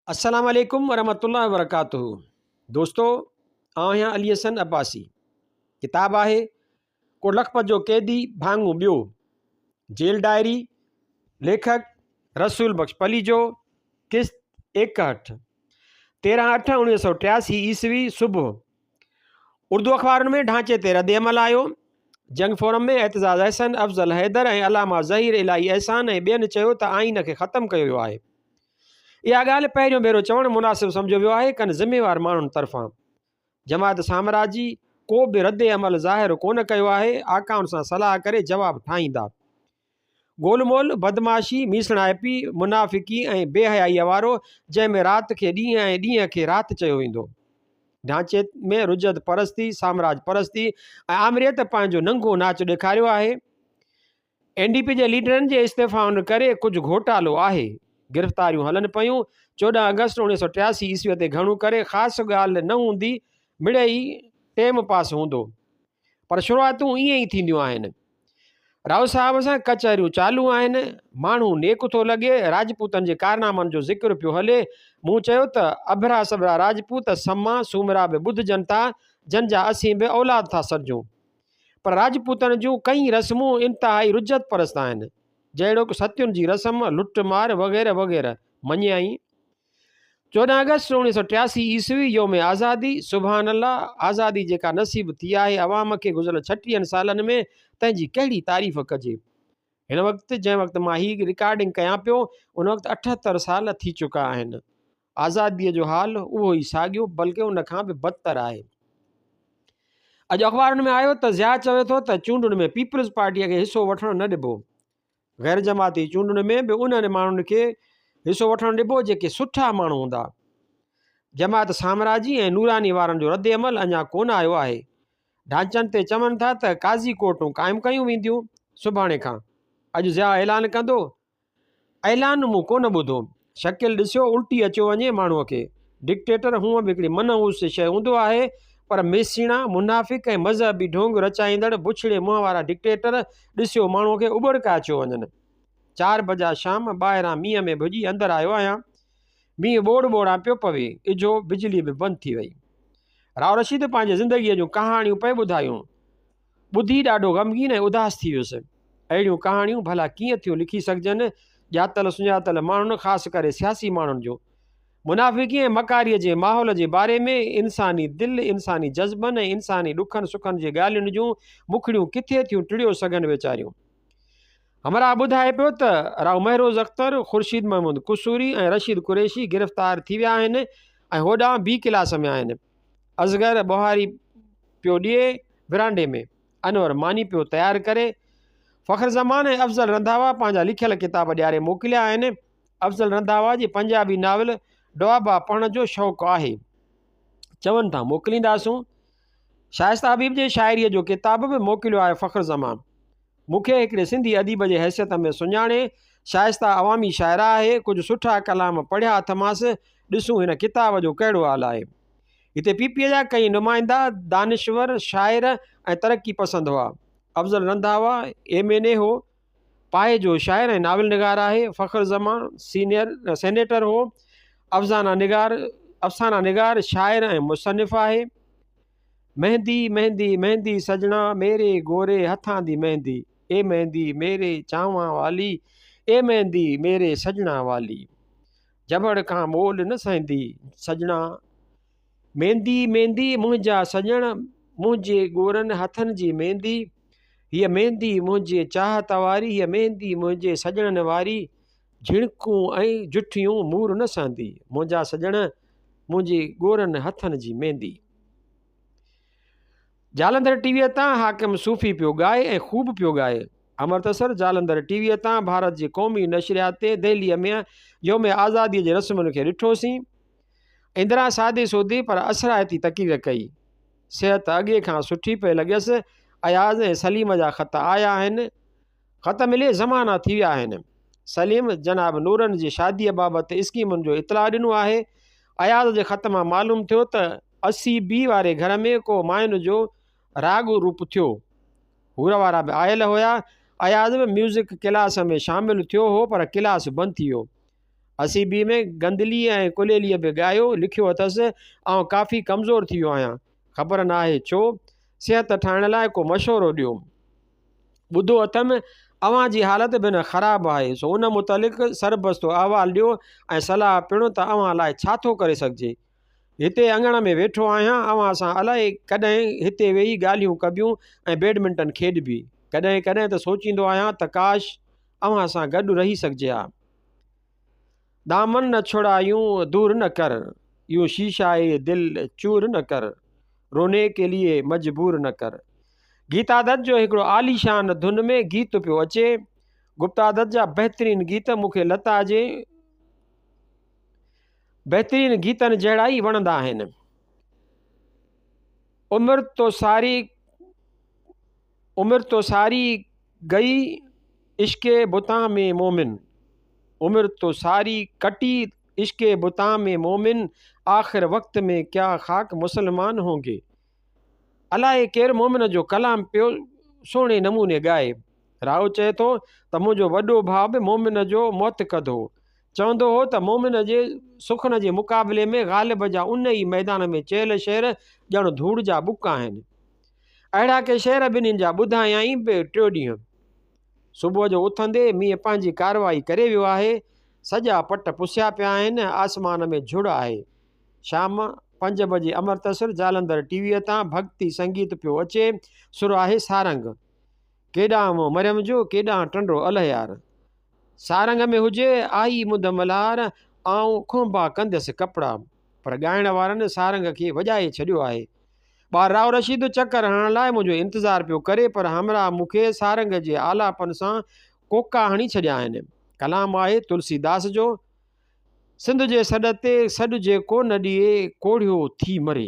अस्सलाम वालेकुम वरहमतुल्लाहि वबरकातुहू। दोस्तों, आहियां अली हसन अब्बासी। किताब आहे को लखपत जो कैदी भाङो ॿियो, जेल डायरी। लेखक रसूल बख्श पलीजो। किस्त 61 13/8/1983 ईस्वी सुबुह। उर्दू अख़बारुनि में ढांचे ते रद्द अमल आयो। जंग फोरम में एतज़ाज़ अहसन, अफ़ज़ल हैदर ऐं अलामा ज़हीर इलाही अहसान ऐं ॿियनि चयो त आइन खे ख़तमु कयो वियो आहे। इहा ॻाल्हि पहिरियों भेरो चवणु मुनासिबु सम्झो वियो आहे कनि ज़िम्मेवार माण्हुनि तरफ़ां। जमात सामराजी को बि रद्द अमल ज़ाहिर कोन कयो आहे। आकाउनि सां सलाह करे जवाबु ठाहींदा। गोलमोल, बदमाशी, मीसणाइपी, मुनाफ़िकी ऐं बेहयाईअ वारो, जंहिंमें राति खे ॾींहुं ऐं ॾींहं खे राति चयो वेंदो। ढांचे में रुजत परस्ती, साम्राज परस्ती ऐं आमरियत पंहिंजो नंगो नाच ॾेखारियो आहे। NDP जे लीडरनि जे इस्तीफ़ाउनि करे कुझु घोटालो आहे। गिरफ़्तारियूं हलनि पियूं। 14 अगस्त 1983 ईस्वीअ ते घणो करे ख़ासि ॻाल्हि न हूंदी, मिड़ई टेम पास हूंदो, पर शुरूआतूं ईअं ई थींदियूं आहिनि। राव साहब सां कचहरियूं चालू आहिनि। माण्हू नेक थो लॻे। राजपूतनि जे कारनामनि जो ज़िक्र पियो हले। मूं चयो त अभरा सबरा राजपूत समा सूमरा बि ॿुधजनि था, जंहिंजा असीं बि औलाद था सॾिजूं। पर राजपूतनि जूं कई रस्मूं इंतिहाई रुजत परस्त आहिनि, जहिड़ो सतियुनि जी रस्म, लुटमार वग़ैरह वग़ैरह मञियाई। 14 अगस्त 1983 ईस्वी योम आज़ादी। सुभान अल्लाह, आज़ादी जेका नसीब थी आहे अवाम खे गुज़िरियल 36 सालनि में, तंहिंजी कहिड़ी तारीफ़ कजे। हिन वक़्तु जंहिं वक़्तु मां हीअ रिकॉर्डिंग कयां पियो, उन वक़्तु 78 साल थी चुका आहिनि। आज़ादीअ जो हाल उहो ई साॻियो, बल्कि उन खां बि बदतर आहे। अॼु अख़बारुनि में आयो त ज़िया चवे थो त चूंडुनि में पीपल्स पार्टीअ खे हिसो वठणु न ॾिबो। ग़ैर जमाती चूंडुनि में बि उन्हनि माण्हुनि खे हिसो वठणु ॾिबो जेके सुठा माण्हू हूंदा। जमात सामराजी ऐं नूरानी वारनि जो रद्द अमल अञा कोन आयो आहे। ढांचनि ते चवनि था त काज़ी कोर्टूं क़ाइमु कयूं वेंदियूं सुभाणे खां। अॼु ज़िया ऐलान कंदो। ऐलान मूं कोन ॿुधो। शकिल ॾिसियो उल्टी अचो वञे माण्हूअ खे। डिक्टेटर हूअं बि हिकिड़ी मनहूस शइ हूंदो आहे, पर मेसीणा, मुनाफ़िक ऐं मज़हबी ढोंग रचाईंदड़ बुछड़े मुंहं वारा डिक्टेटर ॾिसियो माण्हूअ खे उबड़का अचो वञनि। 4 बजा शाम ॿाहिरां मींहं में भुॼी अंदरि आयो आहियां। मींहुं ॿोड़ ॿोड़ां पियो पवे। इजो बिजली बि बंदि थी वई। राव रशीद पंहिंजे ज़िंदगीअ जूं कहाणियूं पिए ॿुधायूं। ॿुधी ॾाढो ग़मगीन ऐं उदास थी वियुसि। अहिड़ियूं कहाणियूं भला कीअं थियूं लिखी सघिजनि ॼातल सुञातल माण्हुनि, ख़ासि करे सियासी माण्हुनि जो। मुनाफ़िकी ऐं मकारीअ जे माहौल जे बारे में इंसानी दिलि, इंसानी जज़्बनि ऐं इंसानी ॾुखनि सुखनि जे ॻाल्हियुनि जूं मुखड़ियूं किथे थियूं टिड़ियो सघनि वीचारियूं। हमरा ॿुधाए पियो त राव महरोज़ अख़्तर, ख़ुर्शीद महमूद कुसूरी ऐं रशीद कुरैशी गिरफ़्तार थी विया आहिनि ऐं होॾां B क्लास में आहिनि। असगर बुहारी पियो ॾिए विरांडे में। अनवर मानी पियो तयारु करे। फ़ख्र ज़मान ऐं अफ़ज़ल रंधावा पंहिंजा लिखियल किताब ॾियारे मोकिलिया आहिनि। अफ़ज़ल रंधावा जी पंजाबी नावल डुआबा पढ़ण जो शौक़ु आहे। चवनि था मोकिलींदासूं। शाइस्ता हबीब जे शाइरीअ जो किताब बि मोकिलियो आहे फ़ख्र ज़मान। मूंखे हिकिड़े सिंधी अदीब जे हैसियत में सुञाणे। शाइस्ता अवामी शाइरा आहे। कुझु सुठा कलाम पढ़िया अथमांसि। ॾिसूं हिन किताब जो कहिड़ो हाल आहे। हिते PPA जा कई नुमाइंदा दानिश्वर, शाइर ऐं तरक़ी पसंद हुआ। अफ़ज़ल रंधावा MNA हो, पाए जो शाइर ऐं नावल निगार आहे। फ़ख्र ज़मान सेनेटर हो। अफ़साना निगार शाइर ऐं मुसनिफ़ आहे। मेहंदी मेहंदी मेहंदी सजना मेरे गोरे हथां दी मेहंदी, ए मेहंदी मेरे चांवां वाली, ए मेहंदी मेरे सजना वाली। जबड़ खां मोल न सहंदी सजना, मेहंदी मेहंदी मुंहिंजा सॼण, मुंहिंजे गोरनि हथनि जी मेहंदी। हीअ मेहंदी मुंहिंजे चाहत वारी, हीअ मेहंदी मुंहिंजे सॼणनि वारी। झिणकूं ऐं जुठियूं मूर न सहंदी, मुंहिंजा सॼण मुंहिंजे गोरनि हथनि जी मेहंदी। जालंधर टीवीअ तां हाकिम सूफ़ी पियो ॻाए ऐं ख़ूब पियो ॻाए। अमृतसर जालंधर टीवीअ तां भारत जी क़ौमी नशरियात ते दिल्लीअ में योम आज़ादीअ जे रस्मुनि खे ॾिठोसीं। इंदिरा सादे सूदी पर असराइती तक़रीर कई। सिहत अॻे खां सुठी पई लॻियसि। अयाज़ ऐं सलीम जा ख़त आया आहिनि। ख़त मिले ज़माना थी विया आहिनि। सलीम जनाब नूरन जी शादीअ बाबति स्कीमुनि जो इतला ॾिनो आहे। अयाज़ जे ख़त मां मालूम थियो त 80B वारे घर में को मायुनि जो राॻु रूप थियो। हूर वारा बि आयल हुया। अयाज़ बि म्यूज़िक क्लास में शामिलु थियो हो, पर क्लास बंदि थी वियो। असीबी में गंदली ऐं कुलेलीअ बि ॻायो लिखियो अथसि, काफ़ी कमज़ोर थी वियो आहियां, ख़बर न आहे छो, सिहत ठाहिण लाइ को मशवरो ॾियो। ॿुधो अथमि अव्हां जी हालत बि न ख़राबु आहे, सो उन मुतालिक़ सरबस्तो अहवालु ॾियो ऐं सलाह पिणु त अव्हां लाइ छा थो करे सघिजे। हिते अङण में वेठो आहियां, अव्हां सां अलाए कॾहिं हिते वेही ॻाल्हियूं कबियूं ऐं बैडमिंटन खेॾबी। कॾहिं कॾहिं त सोचींदो आहियां त काश अव्हां सां गॾु रही सघिजे हा। दामन न छुड़ायूं दूर न कर, यूं शीशाए दिल चूर न कर, रोने के लिए मजबूर न कर। गीता दत्त जो हिकिड़ो आलीशान धुन में गीत पियो अचे। गुप्ता दत्त जा बहितरीनु गीत मूंखे लता जे बहितरीनु गीतनि जहिड़ा ई वणंदा आहिनि। उमिरि तो सारी गई इश्के बुता में मोमिन, उम्र तो सारी कटी इश्के बुता में मोमिन, आखिर वक्त में क्या खाक मुसलमान होंगे। अलाए केरु मोमिन जो कलाम पियो सुहिणे नमूने ॻाए। राव चए थो त मुंहिंजो वॾो भाउ बि मोमिन जो मुअतक़द हो, चवंदो हो त मोमिन जे सुखन जे मुक़ाबले में ग़ालिब जा उन ई मैदान में चयल शेर ॼण धूड़ जा बुक आहिनि। अहिड़ा के शेर ॿिन्हिनि जा ॿुधायई बि टियों ॾींहुं। सुबुह जो उथंदे मींहुं पंहिंजी कारवाई करे वियो आहे, सॼा पट पुसिया पिया आहिनि, आसमान में झुड़ आहे। शाम 5 बजे अमृतसर जालंधर टीवीअ तां भक्ति संगीत पियो अचे। सुर आहे सारंग, केॾां मरियम जो केॾां टंडो अलहयार। सारंग में हुजे आई मुद मल्हार, आऊं खोंबा कंदसि कपिड़ा, पर ॻाइण वारनि सारंग खे वॼाए छॾियो आहे। ॿार राव रशीद चकर हणण लाइ मुंहिंजो इंतज़ारु पियो करे, पर हमरा मूंखे सारंग जे आलापन सां कोका हणी छॾिया आहिनि। कलाम आहे तुलसीदास जो, सिंध जे सॾ ते सॾ जेको न ॾिए कोढ़ियो थी मरे।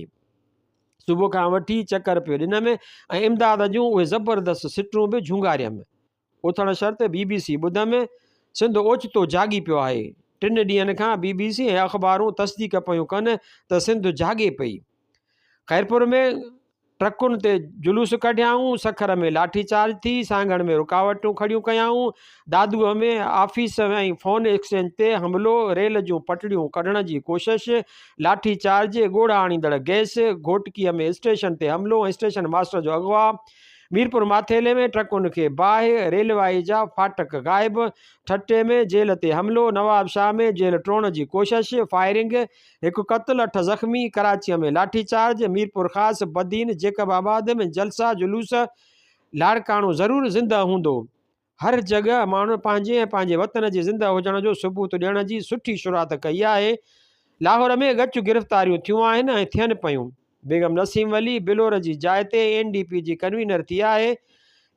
सुबुह खां वठी चकर पियो ॾिनमि ऐं इमदाद जूं उहे ज़बरदस्त सिटूं बि झुंगारियमि। उथण शर्त BBC ॿुधमि। सिंध ओचितो जागी पियो आहे। 3 ॾींहंनि खां BBC ऐं अख़बारूं तस्दीक पियूं कनि त सिंध जागे पई। खैरपुर में ट्रकुनि ते जुलूस कढियाऊं, सखर में लाठी चार्ज थी, सांगण में रुकावटूं खड़ियूं कयाऊं, दादूअ में ऑफिस ऐं फोन एक्सचेंज ते हमिलो, रेल जूं पटड़ियूं कढण जी कोशिश, लाठी चार्ज, ॻोढ़ा आणींदड़ गैस, घोटकीअ में स्टेशन ते हमिलो ऐं स्टेशन मास्टर जो अगवा, मीरपुर माथेले में ट्रकुनि खे बाहि, रेलवाई जा फाटक गाइब, ठट्टे में जेल ते हमिलो, नवाब शाह में जेल टोड़ण जी कोशिश, फायरिंग, 1 क़त्ल 8 ज़ख़्मी, कराचीअ में लाठी चार्ज, मीरपुर ख़ासि, बदीन, जेकबाबाद में जलसा जुलूस, लाड़काणो ज़रूरु ज़िंदा हूंदो। हर जॻह माण्हू पंहिंजे ऐं पंहिंजे वतन जे ज़िंदा हुजण जो सबूत ॾियण जी सुठी शुरूआत कई आहे। लाहौर में गच गिरफ़्तारियूं थियूं आहिनि ऐं थियनि पियूं। बेगम नसीम वली बिलोर जी जाइ ते NDP जी कन्वीनर थी आहे।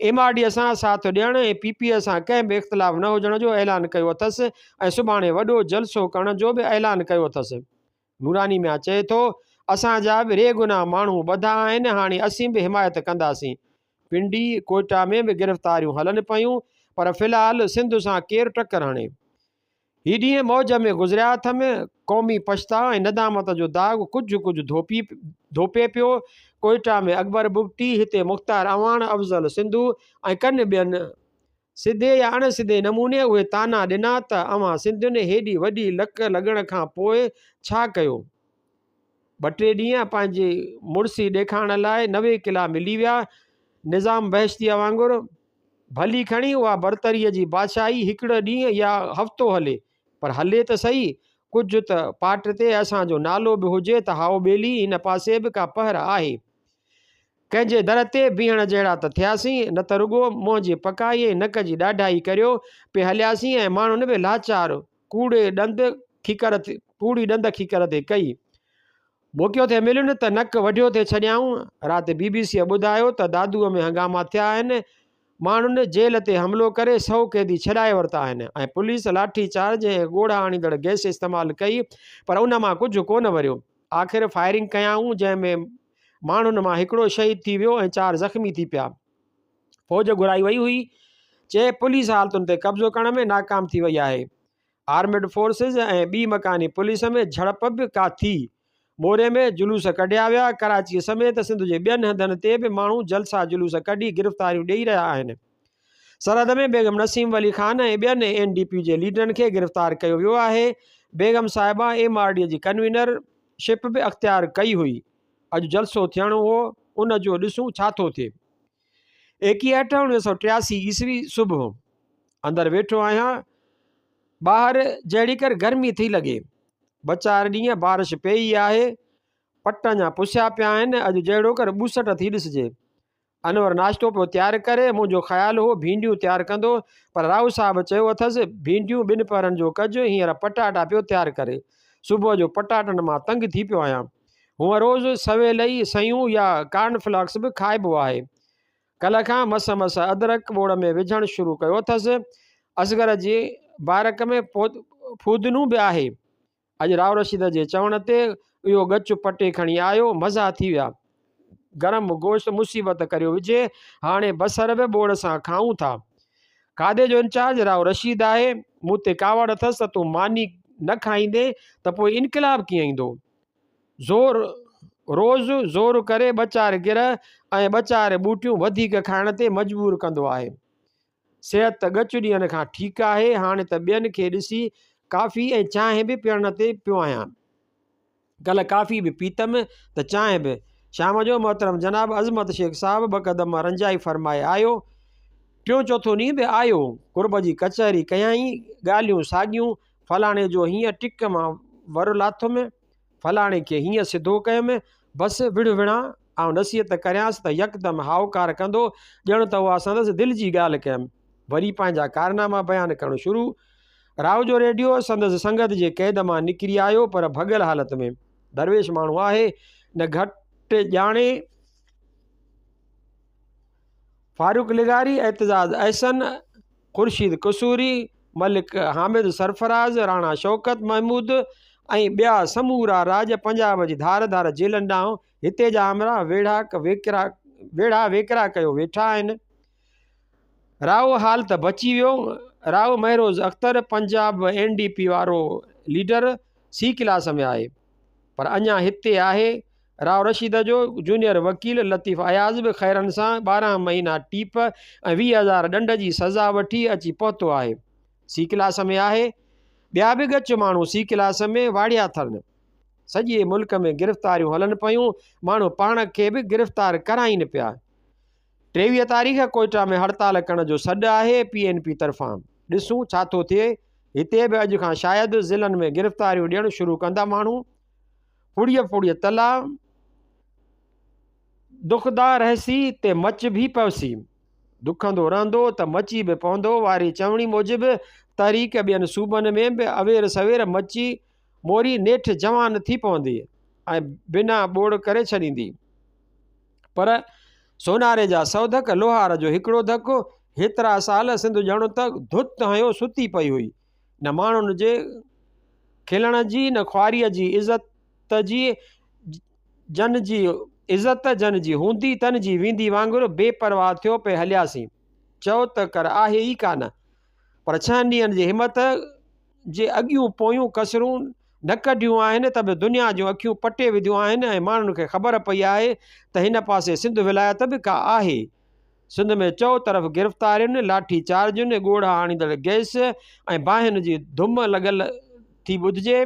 MRD सां साथ ॾियण ऐं PP सां कंहिं बि इख़्तिलाफ़ न हुजण जो ऐलान कयो अथसि ऐं सुभाणे वॾो जलसो करण जो बि ऐलान कयो अथसि। नूरानी मियां चए थो असांजा बि रेगुनाह माण्हू ॿधा आहिनि, हाणे असीं बि हिमायत कंदासीं। पिंडी कोयटा में बि गिरफ़्तारियूं हलनि पियूं, पर फ़िलहाल सिंध सां केरु टक्कर हणे। ही ॾींहं मौज में गुज़रिया अथमि। क़ौमी पछताव ऐं नदामत जो दाग़ कुझु धोपे पियो। कोयटा में अकबर बुगटी, हिते मुख़्तार अवान, अफ़ज़ल सिंधु ऐं कनि ॿियनि सिधे या अणसिधे नमूने उहे ताना ॾिना त अवां सिंधियुनि हेॾी वॾी लक लॻण खां पोइ छा कयो। 2-3 ॾींहं पंहिंजी मुड़सी ॾेखारण लाइ 90 किला मिली विया। निज़ाम बहश्तीअ वांगुरु भली खणी उहा बरतरीअ जी बादशाही हिकिड़ो ॾींहुं या हफ़्तो हले, पर हले त सही। कुझु त पाट ते असांजो नालो बि हुजे त हाओ ॿेली हिन पासे बि का पहर आहे। कंहिंजे दर ते बीहण जहिड़ा त थियासीं, न त रुॻो मुंहं जी पकाई ऐं नक जी ॾाढाई करियो पे हलियासीं ऐं माण्हुनि बि लाचार कूड़ी ॾंद खीकर ते कई। मोकियो थे मिलनि त नक वढियो थे छॾियाऊं। राति BBC ॿुधायो त दादूअ में हंगामा थिया आहिनि। माण्हुनि जेल ते हमिलो करे 100 कैदी छॾाए वरिता आहिनि ऐं पुलिस लाठी चार्ज ऐं ॻोढ़ा आणींदड़ गैस इस्तेमालु कई, पर उन मां कुझु कोन वरियो। आख़िर फायरिंग कयाऊं, जंहिंमें माण्हुनि मां हिकिड़ो शहीद थी वियो ऐं 4 ज़ख़्मी थी पिया। फ़ौज घुराई वई हुई, चए पुलिस हालतुनि ते कब्ज़ो करण में नाकाम थी वई आहे। आर्मिड फोर्सिस ऐं ॿी मकानी पुलिस में झड़प बि का थी। मोरे में जुलूस कढिया विया। कराची समेत सिंध जे ॿियनि हंधनि ते बि माण्हू जलसा जुलूस कढी गिरफ़्तारियूं ॾेई रहिया आहिनि। सरहद में बेगम नसीम वली ख़ान ऐं ॿियनि NDP जे लीडरनि खे गिरफ़्तार कयो वियो आहे। बेगम साहिबा MRD जी कन्वीनरशिप बि अख़्तियार कई हुई। अॼु जलसो थियणो हो, उन जो ॾिसूं छा थो थिए। 21/8/1983 ईस्वी सुबुह अंदरि वेठो आहियां, ॿाहिरि जहिड़ी कर गर्मी थी लॻे। ॿ 4 ॾींहं बारिश पई आहे, पट अञा पुसिया पिया आहिनि। अॼु जहिड़ो कर ॿुसट थी ॾिसिजे। अनवर नाश्तो पियो तयारु करे। मुंहिंजो ख़्यालु हो भिंडियूं तयारु कंदो, पर राव साहब चयो अथसि भिंडियूं 2 पहरनि जो कजो, हींअर पटाटा पियो तयारु करे। सुबुह जो पटाटनि मां तंग थी पियो आहियां। हूअं रोज़ु सवेल ई सयूं या कॉर्नफ्लॉक्स बि खाइबो आहे। कल्ह खां मस अदरक ॿोड़ में विझणु शुरू कयो अथसि। असगर जे बारक में फूदनू बि आहे। अॼु राव रशीद जे चवण ते इहो गच पटे खणी आयो। मज़ा थी विया। गरम गोश्त मुसीबत करियो विझे। हाणे बसर बि ॿोड़ सां खाऊं था। खाधे जो इंचार्ज राव रशीद आहे। मूं ते कावड़ अथसि त तूं मानी न खाईंदे त पोइ इनकलाब कीअं ईंदो। रोज़ु ज़ोर करे 2-4 गिर ऐं 2-4 ॿूटियूं वधीक खाइण ते मजबूर कंदो आहे। सिहत त गच ॾींहंनि खां ठीकु आहे। हाणे त ॿियनि खे ॾिसी काफ़ी ऐं चांहि बि पीअण ते पियो आहियां। कल्ह काफ़ी बि पीतमि त चांहि बि। शाम जो मोहतरम जनाब अज़मत शेख साहब 2 क़दम रंजाई फरमाए आयो। 3-4 ॾींहुं बि आयो। कुर्ब जी कचहरी कयई, ॻाल्हियूं साॻियूं। फलाणे जो हीअं टिक मां वर लाथुमि, फलाणे खे हीअं सिधो कयुमि। बसि विढ़-विढ़ा ऐं नसीहत करियांसि त यकदमि हाउकार कंदो, ॼण त उहा संदसि दिलि जी ॻाल्हि कयमि। वरी पंहिंजा कारनामा बयानु करणु शुरू। राव जो रेडियो संदसि संगत जे क़ैद मां निकिरी आयो, पर भॻल हालत में। दरवेश माण्हू आहे, न घटि ॼाणे। फारूक लिगारी, एतजाज़ अहसन, ख़ुर्शीद कसूरी, मलिक हामिद सरफराज़, राणा शौकत महमूद ऐं ॿिया समूरा राज पंजाब जी धार धार जेलनि ॾांहुं हिते जा हमरा वेढ़ा वेकिरा कयो वेठा आहिनि। राव हाल त बची वियो। राव महरोज़ अख्तर, पंजाब NDP वारो लीडर, C क्लास में आहे, पर अञा हिते आहे। राव रशीद जो जूनियर वकील लतीफ़ अयाज़ बि ख़ैरनि सां 12 महीना टीप ऐं 20,000 ॾंड जी सज़ा वठी अची पहुतो आहे। C क्लास में आहे। ॿिया बि गच माण्हू C क्लास में वाड़िया अथनि। सॼे मुल्क में गिरफ़्तारियूं हलनि पियूं। माण्हू पाण खे बि गिरफ़्तार कराइनि पिया। 23 तारीख़ कोयटा में हड़ताल करण जो सॾु आहे PNP तरफ़ां। ॾिसूं छा थो थिए। हिते बि अॼु खां शायदि ज़िलनि में गिरफ़्तारियूं ॾियणु शुरू कंदा माण्हू। फुड़ीअ तला दुखदा रहसी ते मच बि पवसी। दुखंदो रहंदो त मची बि पवंदो। वारी चवणी मूजिबि तहरीक ॿियनि सूबनि में बि अवेर सवेर मची मोरी नेठि जवान थी पवंदी ऐं बिना ॿोड़ करे छॾींदी। पर सोनारे जा 100 धक, लोहार जो 1 धक। हेतिरा साल सिंध ॼण त धुत हयो सुती पई हुई। न माण्हुनि जे खिलण जी, न ख्वारीअ जी इज़त जी जन जी हूंदी तन जी वेंदी वांगुरु बेपरवाह थियो पे हलियासीं। चओ त कर आहे ई कान। पर 6 ॾींहंनि जी हिमत जे अॻियूं पोयूं कसरूं न कढियूं आहिनि त बि दुनिया जूं अखियूं पटे विधियूं आहिनि ऐं माण्हुनि खे ख़बर पई आहे त हिन पासे सिंध विलायत बि का आहे। सिंध में चओ तरफ़ गिरफ़्तारियुनि, लाठी चार्जुनि, ॻोढ़ा आणींदड़ गैस ऐं बाहिनि जी धुम लॻल थी ॿुधिजे।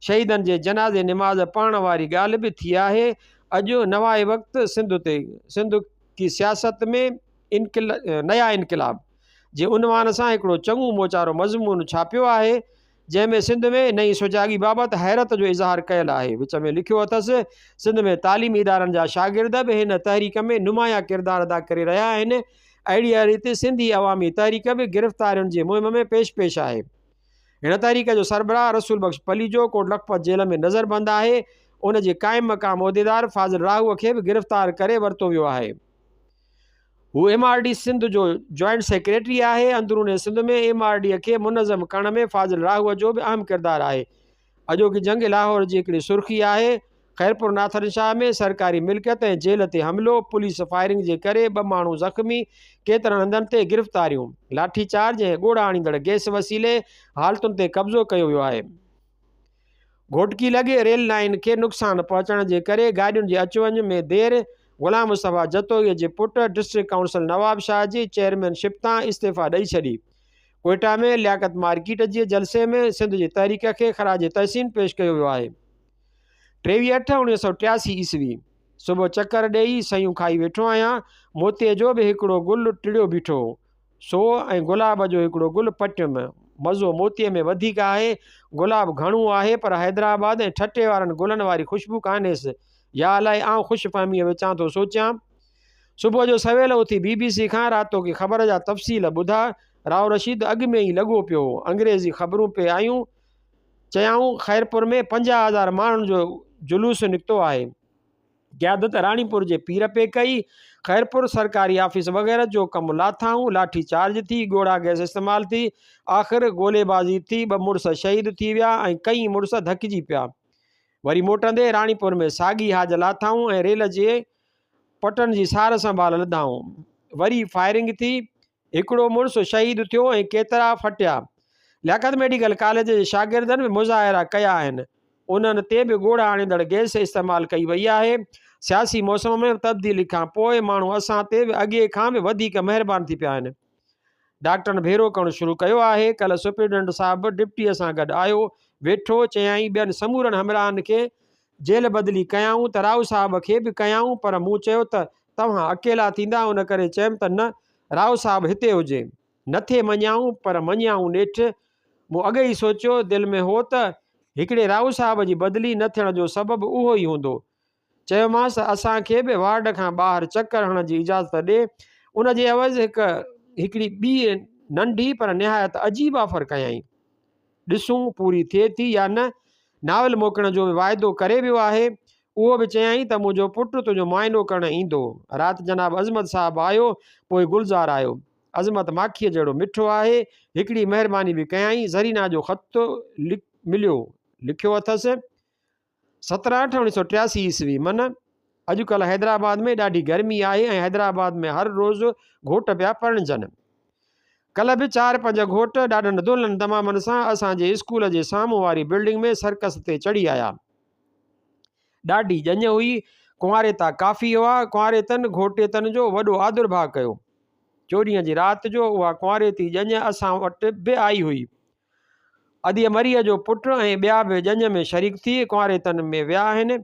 शहीदनि जे जनाज़े निमाज़ पढ़ण वारी ॻाल्हि बि थी आहे। अॼु नवाए वक़्तु सिंध की सियासत में नया इनकलाब जे उनवान सां हिकिड़ो चङो मोचारो मज़मून छापियो आहे, जंहिंमें सिंध में नई सुजाॻी बाबति हैरत जो इज़हार कयल आहे। विच में लिखियो अथसि, सिंध में तालीमी इदारनि जा शागिर्द बि हिन तहरीक में नुमाया किरदार अदा करे रहिया आहिनि। अहिड़ी रीति सिंधी अवामी तहरीक बि गिरफ़्तारियुनि जी मुहिम में पेश आहे। हिन तहरीक जो सरबराह रसूल बख्श पलीजो कोट लखपत जेल में नज़रबंद आहे। उन जे क़ाइम मक़ाम उहिदेदार फाज़िल राहूअ खे बि गिरफ़्तार करे वरितो वियो आहे। हू MRD सिंध जो जॉइंट सेक्रेटरी आहे। अंदरूने सिंध में MRD खे मुनज़म करण में फाज़िल राहूअ जो बि अहम किरदारु आहे। अॼोकी जंग लाहौर जी हिकिड़ी सुर्खी आहे। ख़ैरपुर नाथन शाह में सरकारी मिल्कियत ऐं जेल ते हमिलो, पुलिस फायरिंग जे करे 2 माण्हू ज़ख़्मी, केतिरनि हंधनि ते गिरफ़्तारियूं, लाठीचार्ज ऐं ॻोढ़ा आणींदड़ गैस वसीले हालतुनि ते कब्ज़ो कयो वियो आहे। घोटकी लॻे रेल लाइन खे नुक़सानु पहुचण जे करे गाॾियुनि जे अचु वञ में देरि, ग़ुलाम मुस्तफ़ा जतोईअ जे पुटु district council Nawab Shah ji chairmanship तां इस्तीफ़ा ॾेई छॾी। कोयटा में लियाकत मार्केट जे जलसे में सिंध जी तहरीक खे ख़राज तहसीन पेश कयो वियो आहे। 23/8/1983 ईस्वी सुबुह चकर ॾेई सयूं खाई वेठो आहियां। मोतीअ जो बि हिकिड़ो गुलु टिड़ियो बीठो सो ऐं गुलाब जो हिकिड़ो गुलु पटियुमि। मज़ो मोतीअ में वधीक आहे, गुलाब घणो आहे, पर हैदराबाद ऐं ठटे वारनि गुलनि वारी ख़ुशबू कान्हेसि। या अलाए आउं ख़ुशि फ़हमीअ विचां थो सोचियां। सुबुह जो सवेल उथी BBC खां रातो की ख़बर जा तफ़सील ॿुधा। राव रशीद अॻु में ई लॻो पियो। अंग्रेज़ी ख़बरूं पे आयूं। चयाऊं ख़ैरपुर में 50,000 माण्हुनि जो जुलूस निकितो आहे। क़यादत राणीपुर जे पीर पे कई। ख़ैरपुर सरकारी ऑफिस वग़ैरह जो कमु लाथाऊं। लाठी चार्ज थी, ॻोढ़ा गैस इस्तेमालु थी, आख़िर गोलेबाज़ी थी। 2 मुड़ुस शहीद थी विया ऐं कई मुड़ुस धकिजी पिया। वरी मोटंदे राणीपुर में साॻी हाज लाथाऊं ऐं रेल जे पटनि जी सार संभाल लधाऊं। वरी फायरिंग थी, हिकिड़ो मुड़ुस शहीद थियो ऐं केतिरा फटिया। लियाकत मेडिकल कॉलेज जे शागिर्दनि बि मुज़ाहिरा कया आहिनि। उन्हनि ते बि ॻोढ़ा आणींदड़ गैस इस्तेमालु कई वई आहे। सियासी मौसम में तब्दीली खां पोइ माण्हू असां ते बि अॻे खां बि वधीक महिरबानी थी पिया आहिनि। डॉक्टरनि भेरो करणु शुरू कयो आहे। कल्ह सुप्रीडेंट साहिबु डिप्टीअ सां गॾु आयो, वेठो, चयाईं ॿियनि समूरनि हमराहनि खे जेल बदिली कयाऊं त राव साहिब खे बि कयाऊं, पर मूं चयो त तव्हां अकेला थींदा, उन करे चयुमि त न, राव साहिबु हिते हुजे। नथे मञियाऊं, पर मञियाऊं नेठि। मूं अॻे ई सोचियो दिलि में हो त हिकिड़े राव साहिब जी बदिली न थियण जो सबबु उहो ई हूंदो। चयोमांसि असांखे बि वार्ड खां ॿाहिरि चकर हणण जी इजाज़त ॾे। उन जे अवज़ हिकिड़ी ॿी नंढी पर निहायत अजीब ऑफर कयईं। ॾिसूं पूरी थिए थी या न। नावल मोकिलण जो बि वाइदो करे वियो आहे। उहो बि चयाईं त मुंहिंजो पुटु तुंहिंजो मुआइनो करणु ईंदो। राति जनाब अज़मत साहिबु आयो, पोइ गुलज़ार आयो। अज़मत माखीअ जहिड़ो मिठो आहे। हिकिड़ी महिरबानी बि कयईं। ज़रीना जो ख़त मिलियो, लिखियो अथसि 17/8/1983 ईस्वी। मन अॼुकल्ह हैदराबाद में ॾाढी गर्मी आहे ऐं हैदराबाद में हर रोज़ु घोट पिया परिणजनि। कल्ह बि 4-5 घोट ॾाढनि दुल्हन तमामनि सां असांजे स्कूल जे साम्हूं वारी बिल्डिंग में सर्कस ते चढ़ी आया। ॾाढी ॼञ हुई। कुंवारेता काफ़ी हुआ। कुंवारेतनि घोटेतनि जो वॾो आदुर्भाव कयो। 14 जी राति जो उहा कुंवारेती ॼञ असां वटि बि आई हुई। अदीअ मरीअ जो पुटु ऐं ॿिया बि ॼञ में शरीक थी कुंवारेतनि में विया आहिनि।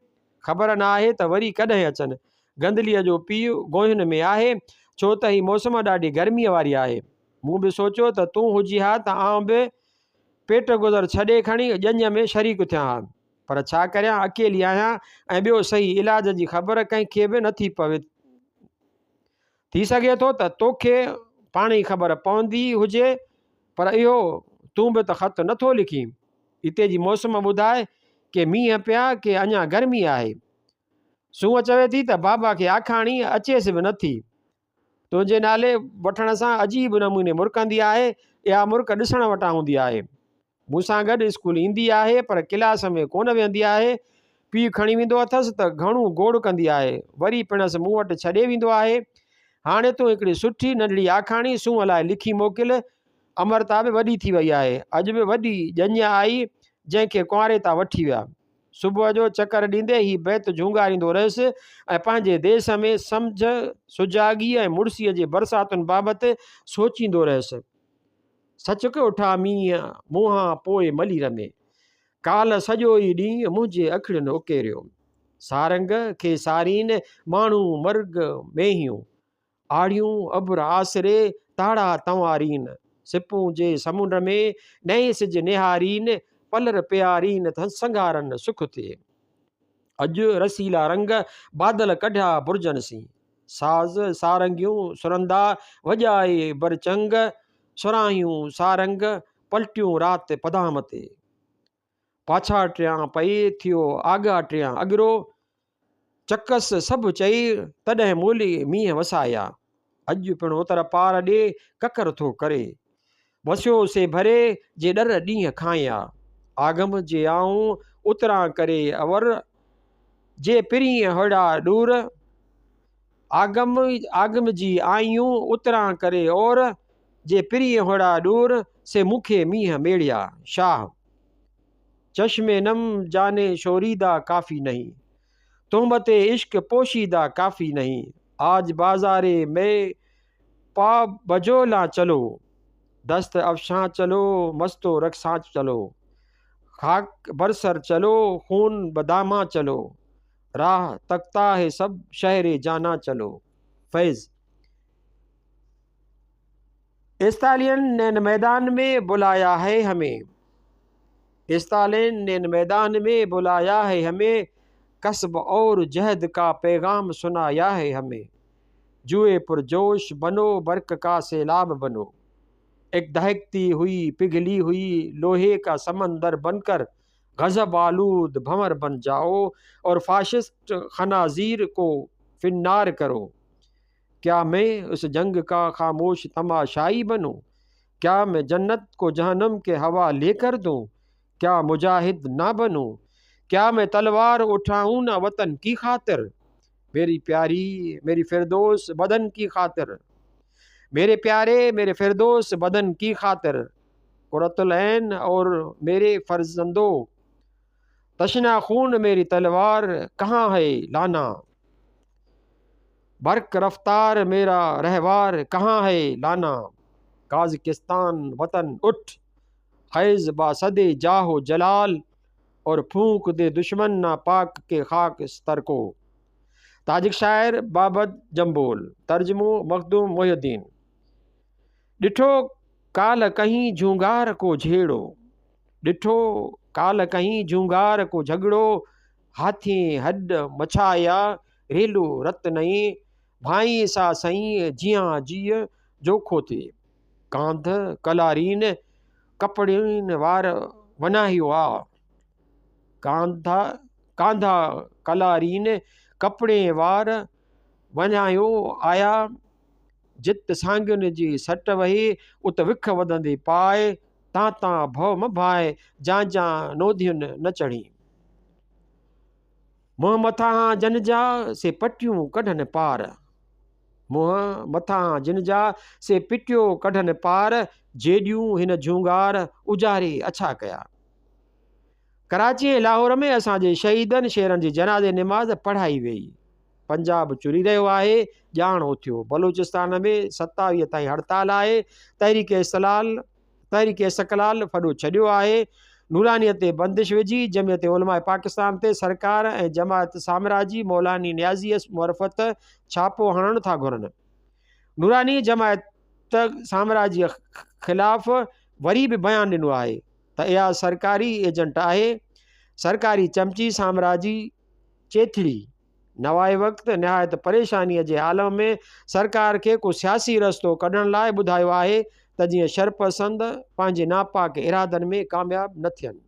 ख़बर न आहे त वरी कॾहिं अचनि। गंदलीअ जो पीउ गोहिन में आहे, छो त ही मौसम ॾाढी गर्मीअ वारी आहे। मूं बि सोचियो त तूं हुजी हा त आउं बि पेट गुज़र छॾे खणी ॼञ में शरीक थियां हा, पर छा करियां, अकेली आहियां ऐं ॿियो सही इलाज जी ख़बर कंहिंखे बि नथी पवे। थी सघे थो त तोखे पाण ई ख़बर पवंदी हुजे, पर इहो तूं बि त ख़त नथो लिखी। हिते जी मौसम ॿुधाए के मींहं पिया के अञा गर्मी आहे। सूंहं चवे थी त बाबा खे आखाणी अचेसि बि नथी। तुंहिंजे नाले वठण सां अजीब नमूने मुरकंदी आहे। इहा मुर्क ॾिसण वटां हूंदी आहे। मूंसां गॾु स्कूल ईंदी आहे, पर क्लास में कोन वेहंदी आहे। पीउ खणी वेंदो अथसि त घणो गोड़ कंदी आहे, वरी पिणसि मूं वटि छॾे वेंदो आहे। हाणे तूं हिकिड़ी सुठी नंढड़ी आखाणी सूंहं लाइ लिखी मोकिल। अमरता बि वॾी थी वई आहे। अॼु बि वॾी ॼञ आई, जंहिंखे कुंवारेता वठी विया। सुबुह जो चकर ॾींदे ही बैत झूंगारींदो रहियुसि ऐं पंहिंजे देश में सम्झ सुजागी ऐं मुड़सीअ जे बरसातुनि बाबति सोचींदो रहियुसि। सच कोठा मींहं मुंहां पोइ मली रमे, काल सॼो ई ॾींहुं मुंहिंजे अखियुनि उकेरियो। सारंग खे सारीन माण्हू मर्ग मेहियूं, आड़ियूं अबुर आसरे ताड़ा तंवारीन, सिपूं जे समुंड में नए सिज निहारीन, पलर प्यारीन संगारन सुख थिए। अॼु रसीला रंग बादल कढिया बुर्जन सी, साज़ सारंगियूं सुरंदा वॼाए बरचंग, सुराहियूं सारंग पलटियूं राति पदाम ते। पाछा टियां पई थियो आगा टियां अॻिरो, चकस सभु चई तॾहिं मोली मींहं वसाया। अॼु पिणु उतर पार ॾे ककर थो करे, वसियो से भरे जे डर ॾींहं खाया। आगम जे आऊं उतरां करे अवर, जे पिरीं होड़ा दूर, आगम जी आयूं उतरां करे और, जे पिरीं होड़ा दूर से मूंखे मींहं मेड़िया। शाह चश्मे नम जाने शोरीदा काफ़ी नहीं, तोहमत इश्क पोशीदा काफ़ी नहीं, आज बाजारे में पा बजोला चलो, दस्त अफशां चलो मस्तो रक्सां चलो, खाक बरसर चलो खून बदामा चलो, राह तकता है सब शहर जाना चलो। फैज़। स्टालिन ने मैदान में बुलाया है हमें, स्टालिन ने मैदान में बुलाया है हमें, कसब और जहद का पैगाम सुनाया है हमें। जुए पुरजोश बनो, बर्क का सैलाब बनो, एक दहकती हुई पिघली हुई लोहे का समंदर बनकर गजब आलूद भंवर बन जाओ और फाशिस्ट खनाजीर को फिन्नार करो। क्या मैं उस जंग का खामोश तमाशाई बनूं? क्या मैं जन्नत को जहन्नम के हवा लेकर दूं? क्या मुजाहिद ना बनूं? क्या मैं तलवार उठाऊं ना वतन की खातिर, मेरी प्यारी मेरी फिरदौस बदन की खातिर, मेरे प्यारे मेरे फिरदौस बदन की खातिर। कुरतुल ऐन और मेरे फर्जंदो, तशना खून मेरी तलवार कहाँ है लाना, बर्क रफ्तार मेरा रहवार कहाँ है लाना। काज़किस्तान वतन उठ, खैज बासदे जाहो जलाल, और फूंक दे दुश्मन ना पाक के खाक स्तर को। ताजिक शायर बाबत जम्बोल, तर्जमो मखदूम मोहिउद्दीन। डिठो काल कहीं झूंगार को झेड़ो, डिठो काल कहीं झूंगार को झगड़ो, हाथी हड मछाया रेलू रत नहीं, भाई सा सही जिया जिय जोखो थे। कांध कलारीन कपड़ीन वार वनाहियो आ, कांधा कलारीन कपड़े वार वञायो आया, जित सांगियुनि जी सट वही उत विख वधंदे पाए, तां तां भव म भाए जां जां नोधियुनि न चढ़ी। मुंह मथां जन जा से पटियूं कढनि पार, मुंह मथां जिन जा से पिटियो कढनि पार, जेडियूं हिन झूंगार उजारे अछा कया। कराची ऐं लाहौर में असांजे शहीदनि शेरनि जी जनाज़े निमाज़ पढ़ाई वई। पंजाब चुरी रहियो आहे, ॼाण उथियो। बलूचिस्तान में 27 ताईं हड़ताल आहे। तहरीक इस्तक़लाल फॾो छॾियो आहे। नूरानीअ ते बंदिश विझी जमियत उलमा पाकिस्तान ते सरकार ऐं जमायत सामराजी मौलानी न्याज़ी मुरफ़त छापो हणण था घुरनि। नूरानी जमायत सामराजी ख़िलाफ़ वरी बि बयानु ॾिनो आहे त इहा सरकारी एजेंट आहे, सरकारी चमची सामराजी चेथड़ी। नवाए वक़्तु निहायत परेशानीअ जे आलम में सरकार खे को सियासी रस्तो कढण लाइ ॿुधायो आहे त जीअं शरपसंद पंहिंजे नापाक इरादनि में कामयाबु न थियनि।